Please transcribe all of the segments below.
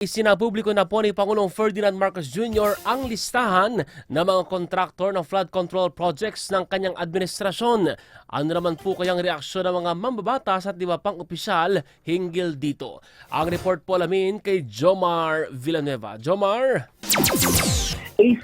Isinapubliko na po ni Pangulong Ferdinand Marcos Jr. ang listahan ng mga kontraktor ng flood control projects ng kanyang administrasyon. Ano naman po kayang reaksyon ng mga mambabatas at iba pang opisyal hinggil dito? Ang report po alamin kay Jomar Villanueva. Jomar!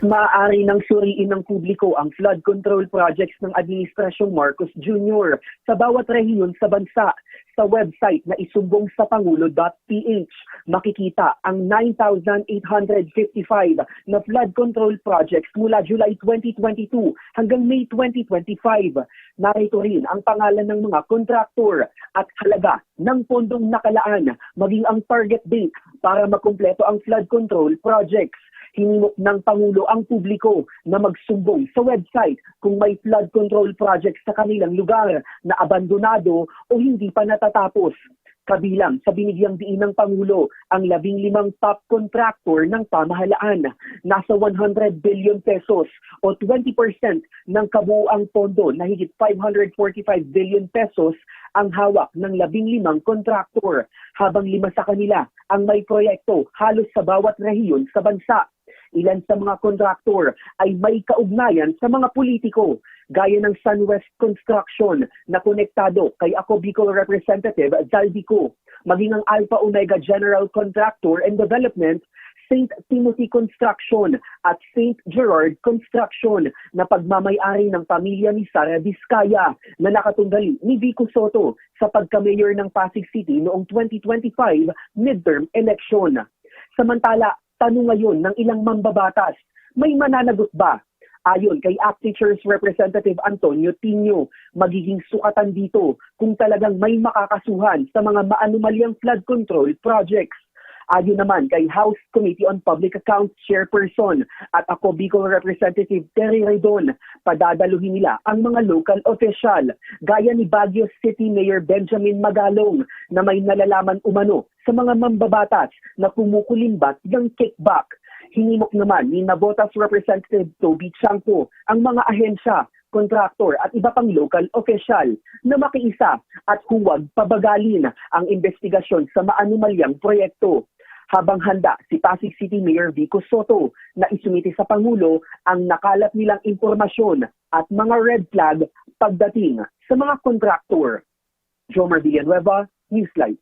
Maaari nang suriin ng publiko ang flood control projects ng Administrasyong Marcos Jr. sa bawat rehiyon sa bansa. Sa website na isumbong sa pangulo.ph, makikita ang 9,855 na flood control projects mula July 2022 hanggang May 2025. Narito rin ang pangalan ng mga kontraktor at halaga ng pondong nakalaan, maging ang target date para makumpleto ang flood control projects. Hinimok ng Pangulo ang publiko na magsumbong sa website kung may flood control projects sa kanilang lugar na abandonado o hindi pa natatapos. Kabilang sa binigyang diin ng Pangulo ang 15 top contractor ng pamahalaan. Nasa 100 billion pesos o 20% ng kabuuang pondo na higit 545 billion pesos ang hawak ng 15 contractor, habang 5 sa kanila ang may proyekto halos sa bawat rehiyon sa bansa. Ilan sa mga kontraktor ay may kaugnayan sa mga politiko, gaya ng SunWest Construction na konektado kay Ako Bicol Representative Zaldico, maging ang Alpha Omega General Contractor and Development, St. Timothy Construction at St. Gerard Construction na pagmamay-ari ng pamilya ni Sara Vizcaya na nakatunggali ni Vico Soto sa pagka-mayor ng Pasig City noong 2025 midterm election. Samantala, tanong ngayon ng ilang mambabatas, may mananagot ba? Ayon kay ACT-Teachers Representative Antonio Tino, magiging sukatan dito kung talagang may makakasuhan sa mga maanumalyang flood control projects. Ayon naman kay House Committee on Public Accounts Chairperson at Ako Bicol Representative Terry Redon, padadaluhin nila ang mga local official, gaya ni Baguio City Mayor Benjamin Magalong na may nalalaman umano sa mga mambabatas na kumukulimbat ng kickback. Hinimok naman ni Navotas Representative Toby Chanco ang mga ahensya, kontraktor at iba pang local official na makiisa at huwag pabagalin ang investigasyon sa maanumalyang proyekto. Habang handa si Pasig City Mayor Vico Soto na isumiti sa Pangulo ang nakalat nilang impormasyon at mga red flag pagdating sa mga kontraktor. Jomar Villanueva, Newslight.